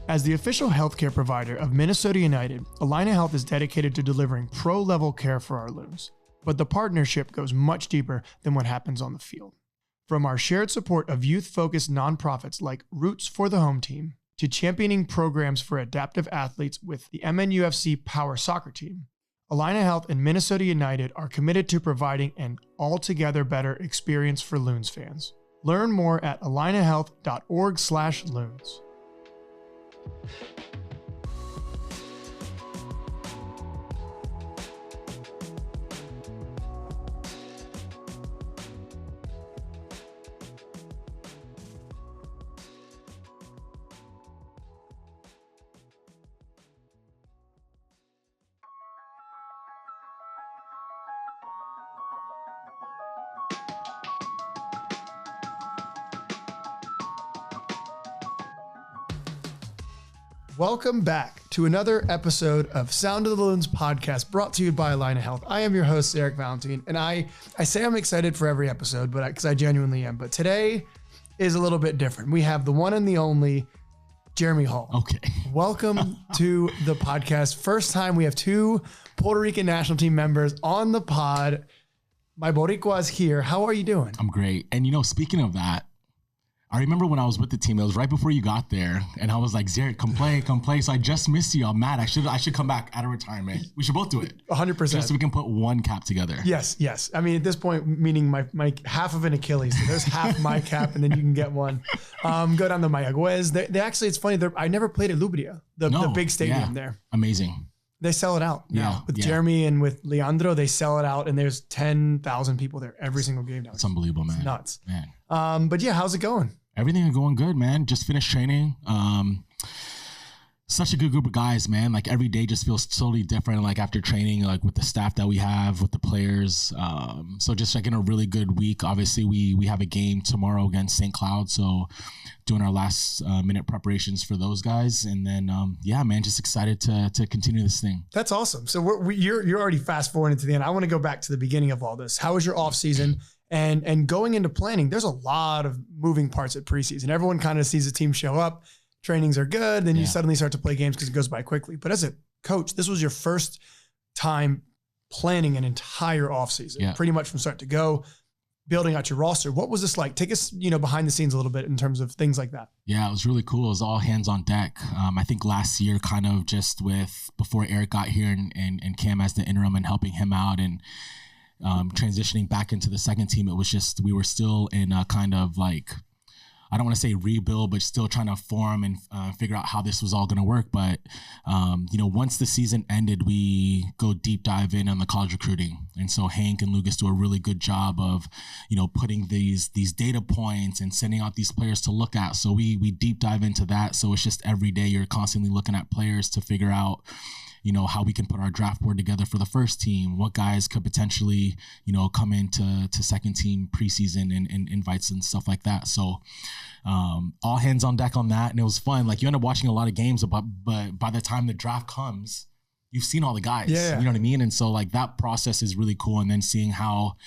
As the official healthcare provider of Minnesota United, Allina Health is dedicated to delivering pro-level care for our Loons. But the partnership goes much deeper than what happens on the field. From our shared support of youth-focused nonprofits like Roots for the Home Team, to championing programs for adaptive athletes with the MNUFC Power Soccer Team, Allina Health and Minnesota United are committed to providing an altogether better experience for Loons fans. Learn more at allinahealth.org/Loons. Welcome back to another episode of Sound of the Loons podcast, brought to you by Allina Health. I am your host, Zarek Valentine, and I say I'm excited for every episode, but because I genuinely am. But today is a little bit different. We have the one and the only Jeremy Hall. Okay. Welcome to the podcast. First time we have two Puerto Rican national team members on the pod. My Boricua is here. How are you doing? I'm great. And speaking of that, I remember when I was with the team, it was right before you got there, and I was like, Zarek, come play. So I just missed you. I'm mad. I should come back out of retirement. We should both do it. 100%. Just so we can put one cap together. Yes. I mean, at this point, meaning my half of an Achilles. So there's half my cap, and then you can get one. Go down to Mayagüez. They actually, it's funny. I never played at Lubria, the big stadium there. Amazing. They sell it out now. With Jeremy and with Leandro, they sell it out, and there's 10,000 people there every single game now. It's unbelievable, man. It's nuts. Man. But yeah, how's it going? Everything is going good, man. Just finished training. Such a good group of guys, man. Like every day just feels totally different. Like after training, like with the staff that we have, with the players. So just like in a really good week. Obviously, we have a game tomorrow against St. Cloud. So doing our last minute preparations for those guys. And then, man, just excited to continue this thing. That's awesome. So you're already fast forwarding to the end. I want to go back to the beginning of all this. How was your off season? And going into planning, there's a lot of moving parts at preseason. Everyone kind of sees the team show up, trainings are good, then you suddenly start to play games because it goes by quickly. But as a coach, this was your first time planning an entire offseason, pretty much from start to go, building out your roster. What was this like? Take us, behind the scenes a little bit in terms of things like that. Yeah, it was really cool. It was all hands on deck. I think last year, kind of just before Eric got here and Cam as the interim and helping him out and transitioning back into the second team, it was just, we were still in a kind of like, I don't want to say rebuild, but still trying to form and figure out how this was all going to work. But, once the season ended, we go deep dive in on the college recruiting. And so Hank and Lucas do a really good job of, putting these data points and sending out these players to look at. So we deep dive into that. So it's just every day you're constantly looking at players to figure out, how we can put our draft board together for the first team, what guys could potentially, come into second team preseason and invites and stuff like that. So all hands on deck on that. And it was fun. Like you end up watching a lot of games, but by the time the draft comes, you've seen all the guys, you know what I mean? And so like that process is really cool. And then seeing how,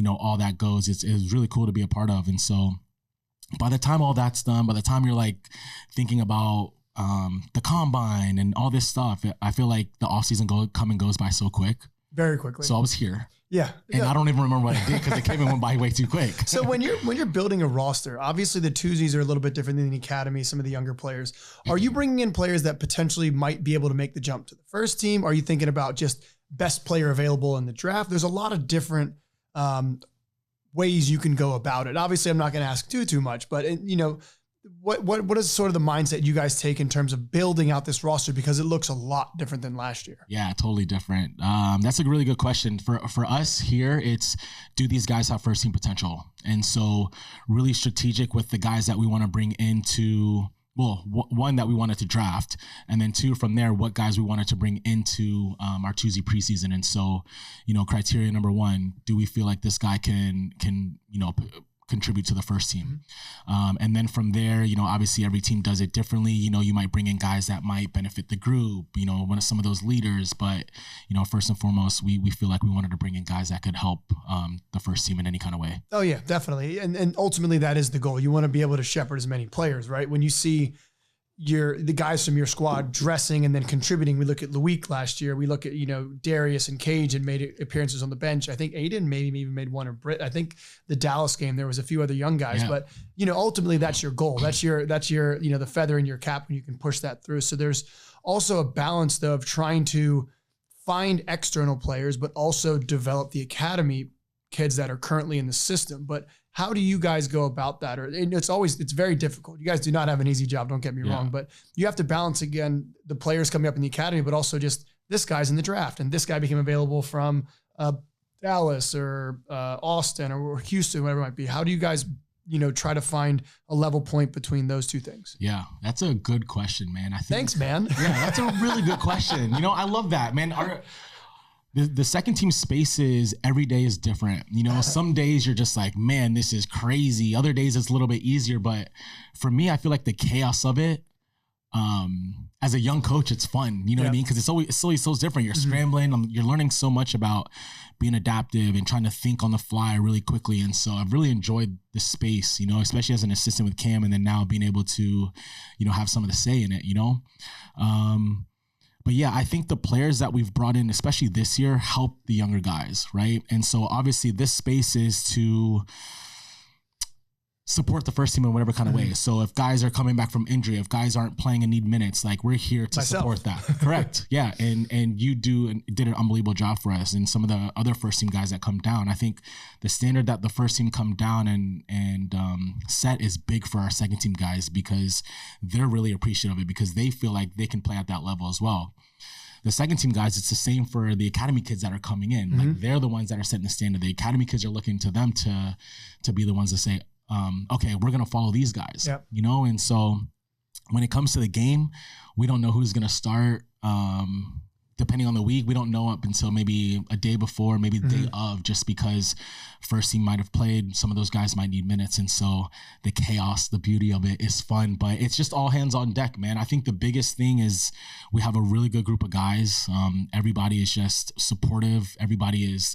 all that goes, it's really cool to be a part of. And so by the time all that's done, by the time you're like thinking about the combine and all this stuff, I feel like the offseason goes by so quick. Very quickly. So I was here. Yeah. And I don't even remember what I did because it came and went by way too quick. So when you're building a roster, obviously the Twosies are a little bit different than the academy, some of the younger players. Are you bringing in players that potentially might be able to make the jump to the first team? Are you thinking about just best player available in the draft? There's a lot of different ways you can go about it. Obviously, I'm not going to ask too much, but what is sort of the mindset you guys take in terms of building out this roster, because it looks a lot different than last year? Yeah, totally different. That's a really good question. For us here, it's, do these guys have first team potential? And so really strategic with the guys that we want to bring into, well, one, that we wanted to draft, and then two, from there, what guys we wanted to bring into our Twosie preseason. And so, criteria number one, do we feel like this guy can contribute to the first team. And then from there, you know, obviously every team does it differently. You know, you might bring in guys that might benefit the group, you know, one of some of those leaders. But, you know, first and foremost, we feel like we wanted to bring in guys that could help the first team in any kind of way. Oh, yeah, definitely. And ultimately, that is the goal. You want to be able to shepherd as many players, right? When you see the guys from your squad dressing and then contributing. We look at Loic last year. We look at, you know, Darius and Cage and made appearances on the bench. I think Aiden maybe even made one, or Britt. I think the Dallas game, there was a few other young guys, but you know, ultimately that's your goal. That's your, you know, the feather in your cap when you can push that through. So there's also a balance though of trying to find external players, but also develop the academy kids that are currently in the system. But how do you guys go about that? Or it's very difficult. You guys do not have an easy job. Don't get me wrong, but you have to balance again, the players coming up in the academy, but also just this guy's in the draft and this guy became available from Dallas or Austin or Houston, whatever it might be. How do you guys, you know, try to find a level point between those two things? Yeah, that's a good question, man. Thanks, man. Yeah, that's a really good question. You know, I love that, man. The second team spaces every day is different. You know, some days you're just like, man, this is crazy. Other days it's a little bit easier. But for me, I feel like the chaos of it, as a young coach, it's fun. You know what I mean? Because it's always so different. You're scrambling. You're learning so much about being adaptive and trying to think on the fly really quickly. And so I've really enjoyed the space, you know, especially as an assistant with Cam, and then now being able to, you know, have some of the say in it, you know? But yeah, I think the players that we've brought in, especially this year, help the younger guys, right? And so obviously this space is to support the first team in whatever kind of way. So if guys are coming back from injury, if guys aren't playing and need minutes, like we're here to support that. Correct. Yeah. And you did an unbelievable job for us. And some of the other first team guys that come down, I think the standard that the first team come down and set is big for our second team guys, because they're really appreciative of it, because they feel like they can play at that level as well. The second team guys, it's the same for the academy kids that are coming in. Like they're the ones that are setting the standard. The academy kids are looking to them to be the ones that say, okay, we're going to follow these guys, you know? And so when it comes to the game, we don't know who's going to start. Depending on the week, we don't know up until maybe a day before, maybe the day of, just because first team might have played. Some of those guys might need minutes. And so the chaos, the beauty of it is fun, but it's just all hands on deck, man. I think the biggest thing is we have a really good group of guys. Everybody is just supportive. Everybody is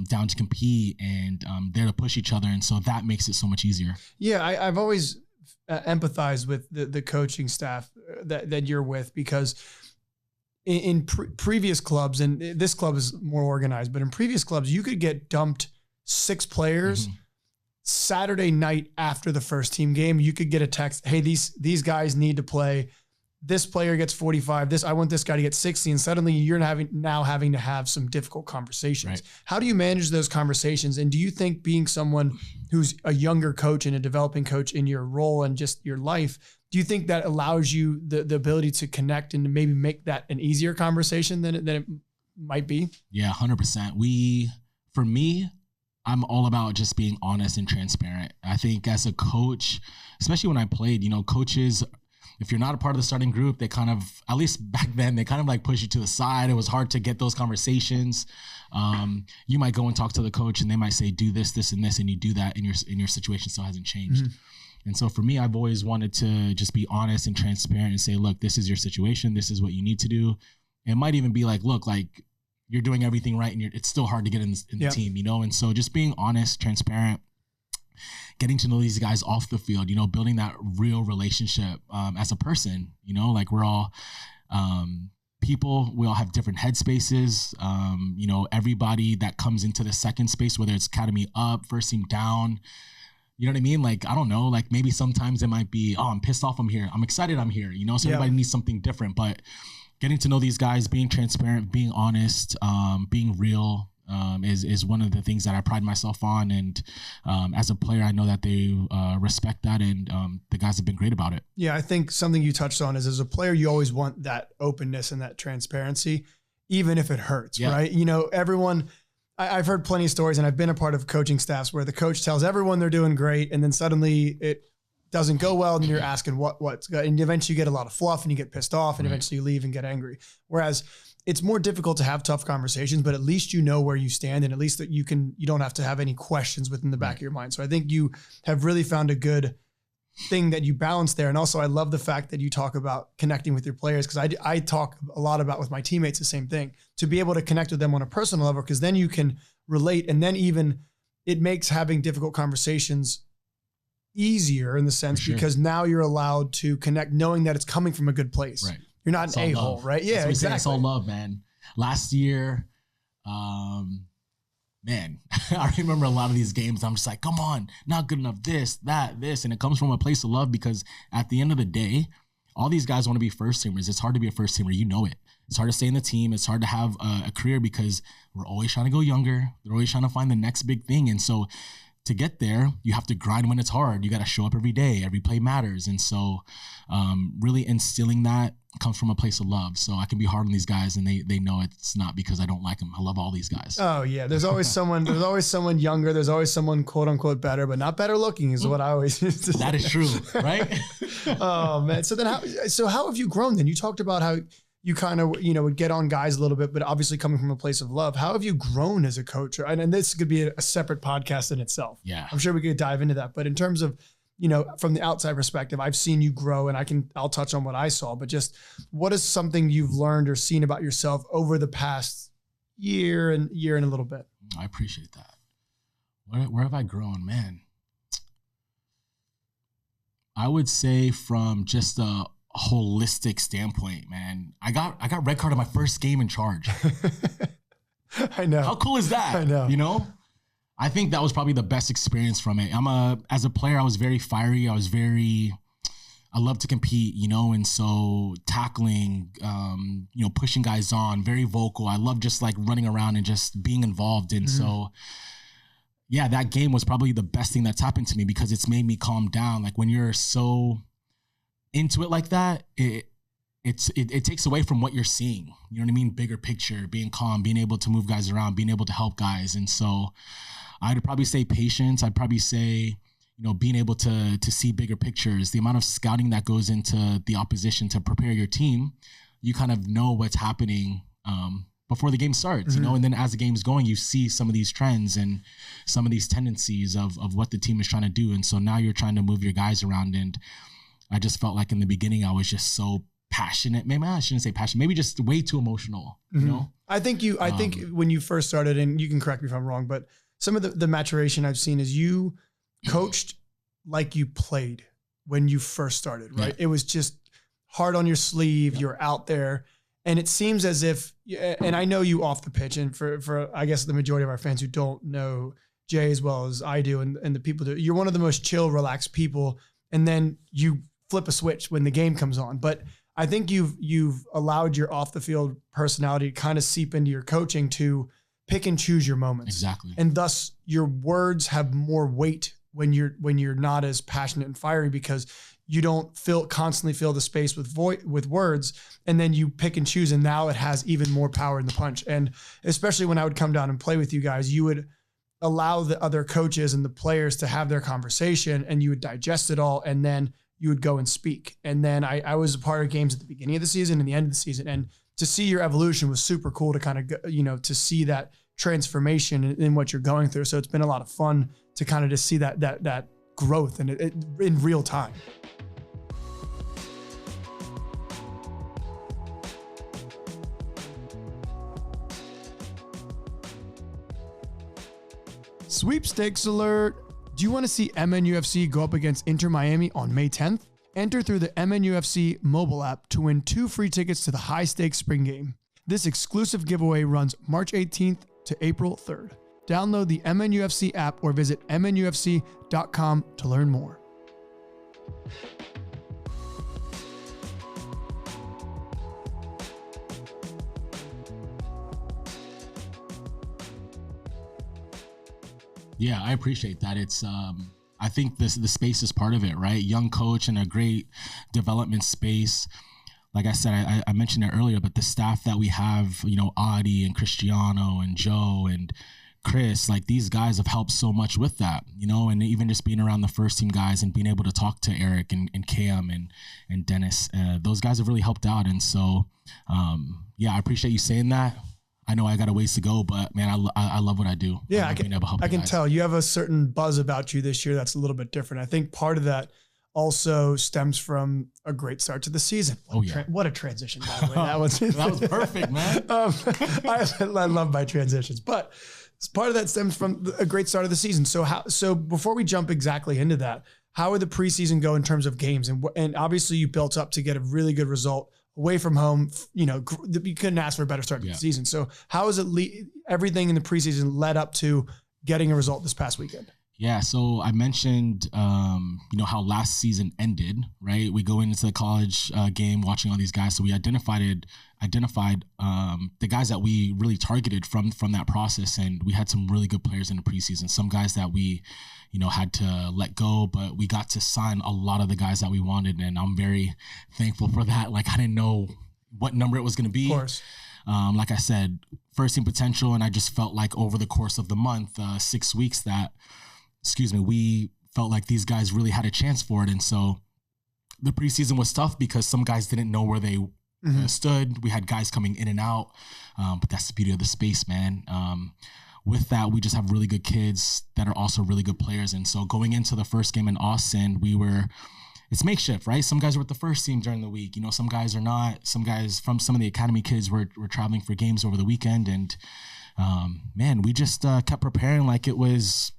down to compete and there to push each other. And so that makes it so much easier. Yeah, I've always empathized with the coaching staff that you're with, because in previous clubs, and this club is more organized, but in previous clubs, you could get dumped 6 players Saturday night after the first team game. You could get a text, hey, these guys need to play. This player gets 45. I want this guy to get 60. And suddenly you're now having to have some difficult conversations. Right. How do you manage those conversations? And do you think being someone who's a younger coach and a developing coach in your role and just your life, do you think that allows you the ability to connect and to maybe make that an easier conversation than it might be? Yeah, 100%. For me, I'm all about just being honest and transparent. I think as a coach, especially when I played, you know, coaches, if you're not a part of the starting group, they kind of, at least back then, they kind of like push you to the side. It was hard to get those conversations. You might go and talk to the coach and they might say, do this, this, and this, and you do that, and your situation still hasn't changed. And so for me, I've always wanted to just be honest and transparent and say, look, this is your situation. This is what you need to do. It might even be like, look, like you're doing everything right and it's still hard to get in the team, you know? And so just being honest, transparent, getting to know these guys off the field, you know, building that real relationship as a person, you know, like we're all people, we all have different headspaces. You know, everybody that comes into the second space, whether it's academy up, first team down, you know what I mean? Like, I don't know, like maybe sometimes it might be, oh, I'm pissed off I'm here. I'm excited I'm here, you know? So everybody needs something different, but getting to know these guys, being transparent, being honest, being real, is one of the things that I pride myself on. And as a player, I know that they respect that, and the guys have been great about it. Yeah, I think something you touched on is, as a player, you always want that openness and that transparency, even if it hurts, right? You know, I've heard plenty of stories, and I've been a part of coaching staffs where the coach tells everyone they're doing great, and then suddenly it doesn't go well, and you're asking what's good, and eventually you get a lot of fluff and you get pissed off, and eventually you leave and get angry. Whereas it's more difficult to have tough conversations, but at least you know where you stand, and at least that you don't have to have any questions within the back of your mind. So I think you have really found a good thing that you balance there. And also I love the fact that you talk about connecting with your players, because I talk a lot about with my teammates the same thing, to be able to connect with them on a personal level, because then you can relate, and then even it makes having difficult conversations easier in the sense, because now you're allowed to connect knowing that it's coming from a good place. Right. You're not an a-hole, right? Yeah, exactly. It's all love, man. Last year, man, I remember a lot of these games. I'm just like, come on, not good enough, this. And it comes from a place of love, because at the end of the day, all these guys want to be first teamers. It's hard to be a first teamer. You know it. It's hard to stay in the team. It's hard to have a career, because we're always trying to go younger. They're always trying to find the next big thing. And so to get there, you have to grind when it's hard. You got to show up every day. Every play matters. And so really instilling that comes from a place of love. So I can be hard on these guys, and they know it's not because I don't like them. I love all these guys. Oh yeah. There's always someone younger. There's always someone quote unquote better, but not better looking is what I always used to say. That is true. Right? Oh man. So then how have you grown then? You talked about how you kind of, would get on guys a little bit, but obviously coming from a place of love. How have you grown as a coach? And this could be a separate podcast in itself. Yeah. I'm sure we could dive into that. But in terms of, from the outside perspective, I've seen you grow, and I'll touch on what I saw, but just what is something you've learned or seen about yourself over the past year and a little bit? I appreciate that. Where have I grown, man? I would say from just a holistic standpoint, man. I got red card on my first game in charge. I know. How cool is that? I know. I think that was probably the best experience from it. As a player, I was very fiery. I love to compete, and so tackling, pushing guys on, very vocal. I love just like running around and just being involved. And so, yeah, that game was probably the best thing that's happened to me, because it's made me calm down. Like when you're so into it like that, it takes away from what you're seeing. You know what I mean? Bigger picture, being calm, being able to move guys around, being able to help guys. And so I'd probably say patience. I'd probably say, being able to see bigger pictures, the amount of scouting that goes into the opposition to prepare your team. You kind of know what's happening before the game starts, and then as the game's going, you see some of these trends and some of these tendencies of what the team is trying to do. And so now you're trying to move your guys around. And I just felt like in the beginning, I was just so passionate. Maybe I shouldn't say passionate, maybe just way too emotional, I think when you first started, and you can correct me if I'm wrong, but some of the maturation I've seen is you coached like you played when you first started, right? Yeah. It was just hard on your sleeve. Yeah. You're out there. And it seems as if, and I know you off the pitch, and for I guess the majority of our fans who don't know Jay as well as I do, and the people do, you're one of the most chill, relaxed people. And then you flip a switch when the game comes on. But I think you've allowed your off the field personality to kind of seep into your coaching to pick and choose your moments. Exactly. And thus your words have more weight when you're not as passionate and fiery, because you don't constantly fill the space with words, and then you pick and choose, and now it has even more power in the punch. And especially when I would come down and play with you guys, you would allow the other coaches and the players to have their conversation, and you would digest it all, and then you would go and speak. And then I was a part of games at the beginning of the season and the end of the season, and to see your evolution was super cool to kind of, to see that transformation in what you're going through. So it's been a lot of fun to kind of just see that growth and it in real time. Sweepstakes alert. Do you want to see MNUFC go up against Inter Miami on May 10th? Enter through the MNUFC mobile app to win 2 free tickets to the high-stakes spring game. This exclusive giveaway runs March 18th to April 3rd. Download the MNUFC app or visit MNUFC.com to learn more. Yeah, I appreciate that. It's I think the space is part of it, right? Young coach and a great development space. Like I said, I mentioned it earlier, but the staff that we have, Adi and Cristiano and Joe and Chris, like these guys have helped so much with that, you know, and even just being around the first team guys and being able to talk to Eric and Cam and Dennis, those guys have really helped out. And so, yeah, I appreciate you saying that. I know I got a ways to go, but man, I love what I do. Yeah, I can tell you have a certain buzz about you this year that's a little bit different. I think part of that also stems from a great start to the season. What a transition, by the way. That was perfect, man. I love my transitions, but part of that stems from a great start of the season. So before we jump exactly into that, how would the preseason go in terms of games? And obviously you built up to get a really good result away from home. You know, you couldn't ask for a better start to the season. So how is it everything in the preseason led up to getting a result this past weekend? Yeah, so I mentioned, you know, how last season ended, right? We go into the college game watching all these guys. So we identified the guys that we really targeted from that process. And we had some really good players in the preseason, some guys that we, you know, had to let go, but we got to sign a lot of the guys that we wanted. And I'm very thankful for that. Like, I didn't know what number it was going to be. Of course. Like I said, first team potential. And I just felt like over the course of the month, 6 weeks we felt like these guys really had a chance for it. And so the preseason was tough because some guys didn't know where they stood. We had guys coming in and out, but that's the beauty of the space, man. With that, we just have really good kids that are also really good players. And so going into the first game in Austin, it's makeshift, right? Some guys were with the first team during the week. You know, some guys are not. Some guys from some of the academy kids were traveling for games over the weekend. And man, we just kept preparing like it was,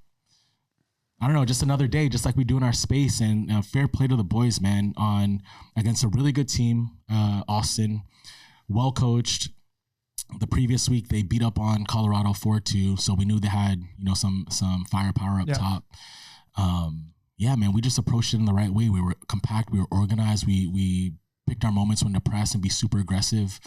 I don't know, just another day, just like we do in our space. And fair play to the boys, man, against a really good team, Austin, well coached. The previous week they beat up on Colorado 4-2, so we knew they had, you know, some firepower up top. Yeah, man, we just approached it in the right way. We were compact, we were organized, we picked our moments when to press and be super aggressive.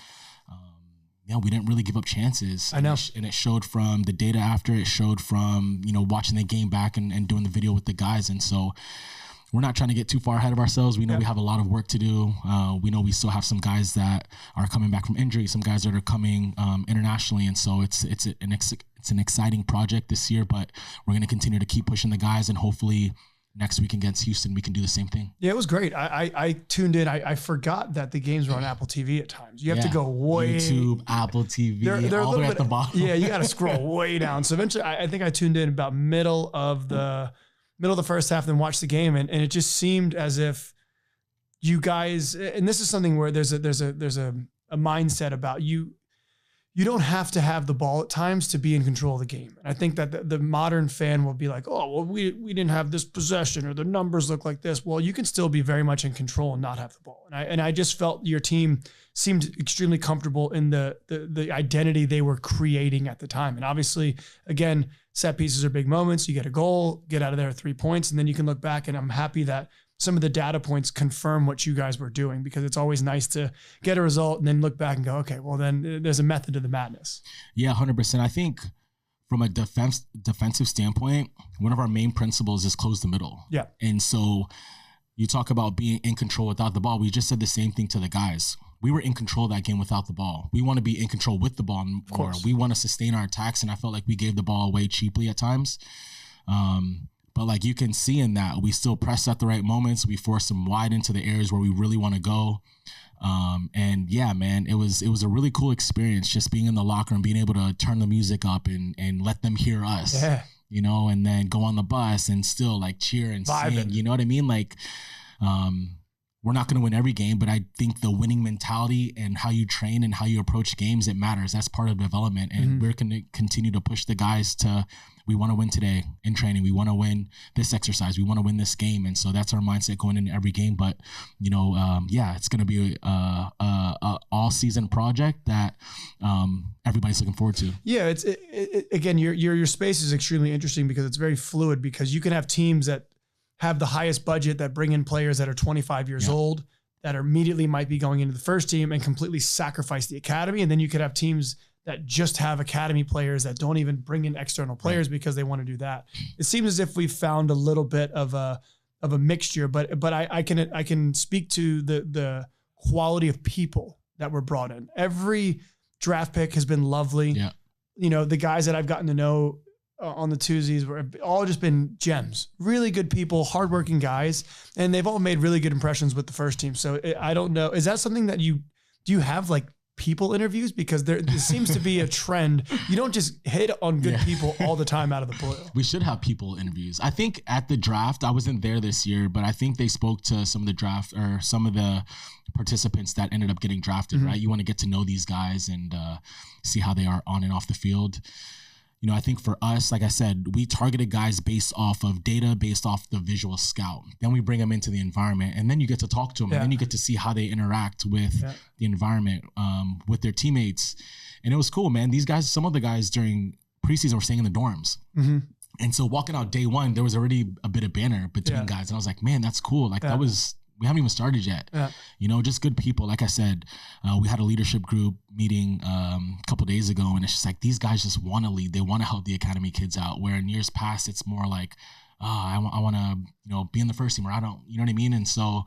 Yeah, we didn't really give up chances. I know. And it showed from the data after, it showed from, you know, watching the game back and doing the video with the guys. And so we're not trying to get too far ahead of ourselves. We know we have a lot of work to do. We know we still have some guys that are coming back from injury, some guys that are coming internationally. And so it's an exciting project this year, but we're going to continue to keep pushing the guys, and hopefully next week against Houston, we can do the same thing. Yeah, it was great. I tuned in. I forgot that the games were on Apple TV at times. You have to go way YouTube, Apple TV, they're all the way at the bottom. Yeah, you got to scroll way down. So eventually, I think I tuned in about middle of the first half, then watched the game, and it just seemed as if you guys. And this is something where there's a mindset about you. You don't have to have the ball at times to be in control of the game. And I think that the modern fan will be like, oh, well, we didn't have this possession, or the numbers look like this. Well, you can still be very much in control and not have the ball. And I just felt your team seemed extremely comfortable in the identity they were creating at the time. And obviously, again, set pieces are big moments. You get a goal, get out of there with 3 points, and then you can look back. And I'm happy that some of the data points confirm what you guys were doing, because it's always nice to get a result and then look back and go, okay, well, then there's a method to the madness. Yeah, 100%. I think from a defensive standpoint, one of our main principles is close the middle. Yeah. And so you talk about being in control without the ball. We just said the same thing to the guys. We were in control of that game without the ball. We want to be in control with the ball more. We want to sustain our attacks, and I felt like we gave the ball away cheaply at times. But like you can see in that, we still press at the right moments. We force them wide into the areas where we really want to go. And yeah, man, it was a really cool experience just being in the locker room, being able to turn the music up and let them hear us, you know, and then go on the bus and still like cheer and sing, you know what I mean? Like, we're not going to win every game, but I think the winning mentality and how you train and how you approach games, it matters. That's part of development. And we're going to continue to push the guys we want to win today in training. We want to win this exercise. We want to win this game. And so that's our mindset going into every game. But, you know, it's going to be a all season project that everybody's looking forward to. Yeah. Again, your space is extremely interesting because it's very fluid, because you can have teams that have the highest budget that bring in players that are 25 years old that immediately might be going into the first team and completely sacrifice the academy. And then you could have teams that just have academy players that don't even bring in external players because they want to do that. It seems as if we've found a little bit of a mixture, but I can speak to the quality of people that were brought in. Every draft pick has been lovely. Yeah. You know, the guys that I've gotten to know on the Twosies were all just been gems, really good people, hardworking guys, and they've all made really good impressions with the first team. So I don't know. Is that something that do you have like people interviews? Because there seems to be a trend. You don't just hit on good people all the time out of the blue. We should have people interviews. I think at the draft, I wasn't there this year, but I think they spoke to some of the draft or some of the participants that ended up getting drafted, right? You want to get to know these guys and see how they are on and off the field. You know, I think for us, like I said, we targeted guys based off of data, based off the visual scout. Then we bring them into the environment, and then you get to talk to them, and then you get to see how they interact with the environment, with their teammates. And it was cool, man. These guys, some of the guys during preseason were staying in the dorms. And so walking out day one, there was already a bit of banter between guys. And I was like, man, that's cool. Like that was, we haven't even started yet. You know, just good people. Like I said, we had a leadership group meeting a couple of days ago, and it's just like these guys just want to lead. They want to help the academy kids out. Where in years past, it's more like, I want to, you know, be in the first team, or I don't, you know what I mean? And so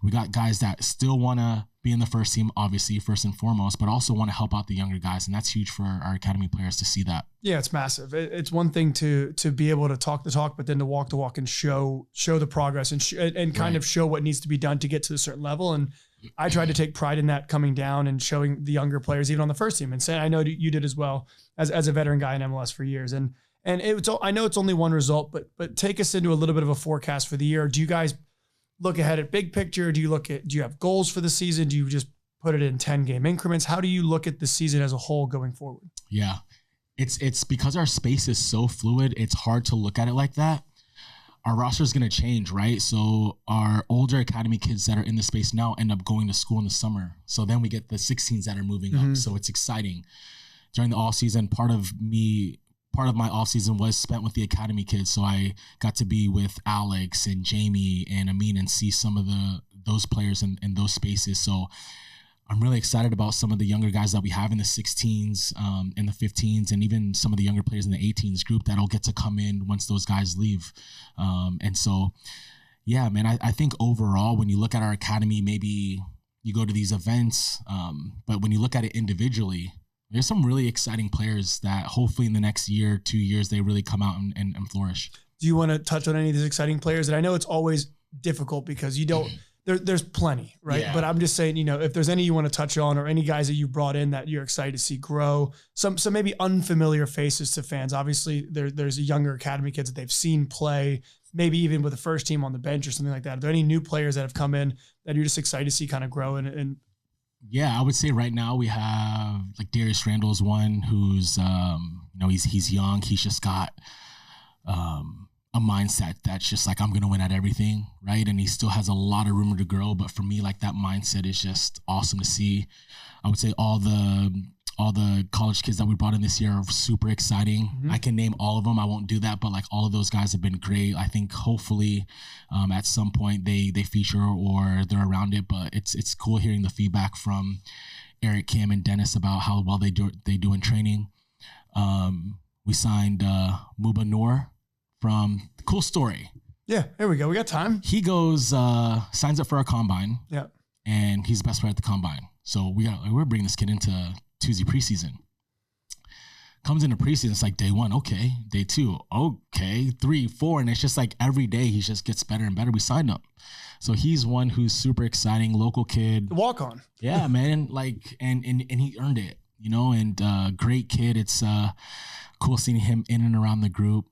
we got guys that still want to be in the first team, obviously, first and foremost, but also want to help out the younger guys. And that's huge for our academy players to see that. Yeah, it's massive. It's one thing to be able to talk the talk, but then to walk the walk and show the progress and kind of show what needs to be done to get to a certain level. And I tried to take pride in that coming down and showing the younger players, even on the first team. And I know you did as well as a veteran guy in MLS for years. And I know it's only one result, but take us into a little bit of a forecast for the year. Do you guys look ahead at big picture? Do you have goals for the season? Do you just put it in 10-game increments? How do you look at the season as a whole going forward? Yeah, it's because our space is so fluid. It's hard to look at it like that. Our roster is going to change, right? So our older academy kids that are in the space now end up going to school in the summer. So then we get the 16s that are moving up. So it's exciting. During the off season, part of my off season was spent with the academy kids. So I got to be with Alex and Jamie and Amin and see some of those players in those spaces. So I'm really excited about some of the younger guys that we have in the 16s, and the 15s, and even some of the younger players in the 18s group that'll get to come in once those guys leave. And so, yeah, man, I think overall, when you look at our academy, maybe you go to these events, but when you look at it individually, there's some really exciting players that hopefully in the next year, 2 years, they really come out and flourish. Do you want to touch on any of these exciting players? And I know it's always difficult because you don't, there's plenty, right? Yeah. But I'm just saying, you know, if there's any you want to touch on or any guys that you brought in that you're excited to see grow, some maybe unfamiliar faces to fans. Obviously there's younger academy kids that they've seen play, maybe even with the first team on the bench or something like that. Are there any new players that have come in that you're just excited to see kind of grow and yeah, I would say right now we have like Darius Randall's one who's, you know, he's young. He's just got a mindset that's just like, I'm going to win at everything, right? And he still has a lot of room to grow. But for me, like that mindset is just awesome to see. I would say all the college kids that we brought in this year are super exciting. I can name all of them. I won't do that, but like all of those guys have been great. I think hopefully at some point they feature or they're around it, but it's cool hearing the feedback from Eric, Cam, and Dennis about how well they do in training. We signed Muba Noor from Cool Story. Yeah, here we go. We got time. He goes, signs up for our combine. Yeah. And he's the best player at the combine. So we're bringing this kid into Twosie preseason. Comes into preseason, it's like day one, okay. Day two, okay. 3, 4, and it's just like every day he just gets better and better. We signed him. So he's one who's super exciting, local kid. Walk on. Yeah, man. Like, and he earned it, you know, and great kid. It's cool seeing him in and around the group.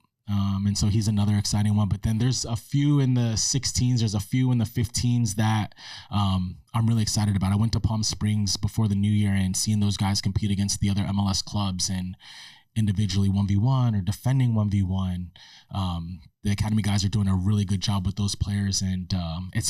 And so he's another exciting one. But then there's a few in the 16s. There's a few in the 15s that I'm really excited about. I went to Palm Springs before the new year and seeing those guys compete against the other MLS clubs and individually 1v1 or defending 1v1. The academy guys are doing a really good job with those players. And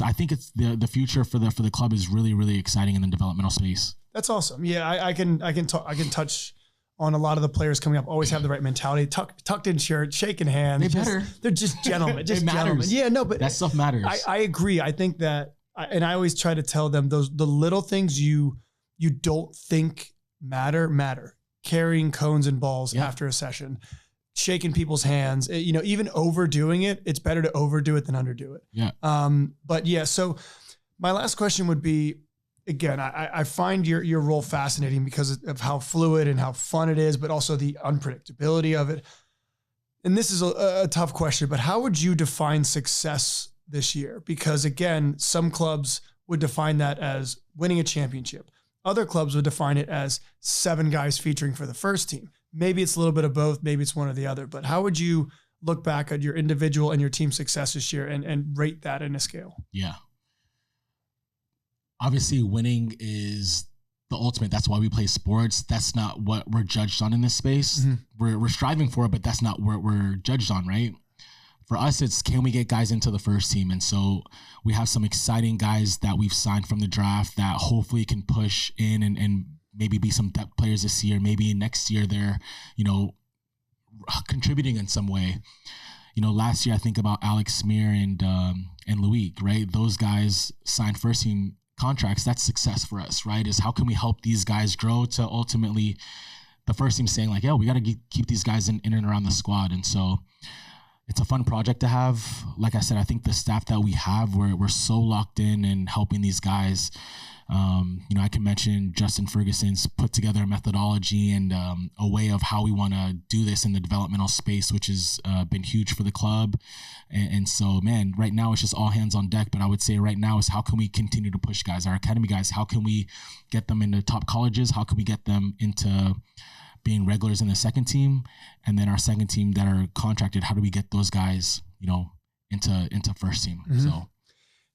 I think it's the future for the club is really, really exciting in the developmental space. That's awesome. Yeah, I can touch on a lot of the players coming up. Always have the right mentality, tucked in shirt, shaking hands. They're just gentlemen, just gentlemen. Yeah, no, but that stuff matters. I agree. I think that, and I always try to tell them the little things you don't think matter. Carrying cones and balls after a session, shaking people's hands, you know, even overdoing it. It's better to overdo it than underdo it. Yeah. But yeah, so my last question would be, again, I find your role fascinating because of how fluid and how fun it is, but also the unpredictability of it. and this is a tough question, but how would you define success this year? Because again, some clubs would define that as winning a championship. Other clubs would define it as 7 guys featuring for the first team. Maybe it's a little bit of both. Maybe it's one or the other. But how would you look back at your individual and your team success this year and rate that in a scale? Yeah. Obviously, winning is the ultimate. That's why we play sports. That's not what we're judged on in this space. Mm-hmm. We're striving for it, but that's not what we're judged on, right? For us, it's can we get guys into the first team? And so we have some exciting guys that we've signed from the draft that hopefully can push in and maybe be some depth players this year. Maybe next year they're, contributing in some way. Last year I think about Alex Smear and Loic, right? Those guys signed first team contracts. That's success for us, right? Is how can we help these guys grow to ultimately the first team saying like, yeah, we got to keep these guys in and around the squad. And so it's a fun project to have. Like I said, I think the staff that we have, we're so locked in and helping these guys. I can mention Justin Ferguson's put together a methodology and a way of how we want to do this in the developmental space, which has been huge for the club. And so, man, right now it's just all hands on deck. But I would say right now is how can we continue to push guys, our academy guys? How can we get them into top colleges? How can we get them into being regulars in the second team? And then our second team that are contracted, how do we get those guys, into first team? Mm-hmm. So,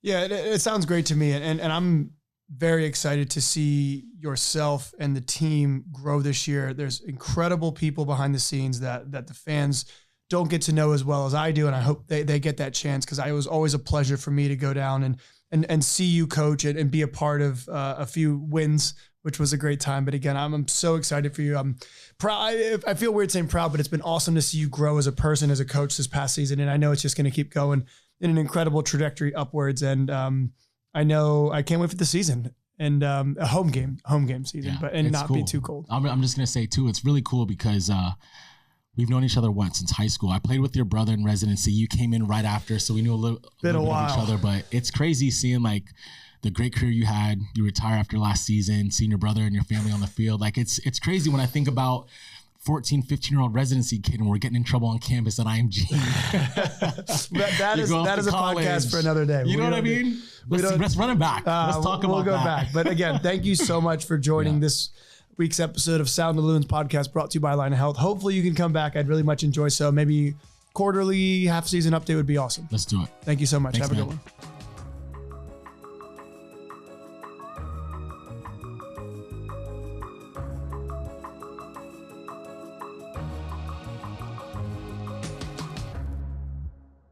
yeah, it sounds great to me. And I'm very excited to see yourself and the team grow this year. There's incredible people behind the scenes that the fans don't get to know as well as I do. And I hope they get that chance, because it was always a pleasure for me to go down and see you coach and be a part of a few wins, which was a great time. But again, I'm so excited for you. I'm proud. I feel weird saying proud, but it's been awesome to see you grow as a person, as a coach this past season. And I know it's just going to keep going in an incredible trajectory upwards. And I know I can't wait for the season and a home game season, and not be too cold. I'm just going to say too, it's really cool because we've known each other since high school. I played with your brother in residency. You came in right after, so we knew a little bit of each other. But it's crazy seeing like the great career you had. You retire after last season, seeing your brother and your family on the field. Like it's crazy when I think about 14, 15-year-old residency kid and we're getting in trouble on campus at IMG. that is a podcast for another day. You know what I mean? Let's run it back. Let's talk about that. We'll go back. But again, thank you so much for joining this week's episode of Sound of Loons podcast, brought to you by Line of Health. Hopefully you can come back. I'd really much enjoy so. Maybe quarterly, half season update would be awesome. Let's do it. Thank you so much. Thanks, have a man. good one.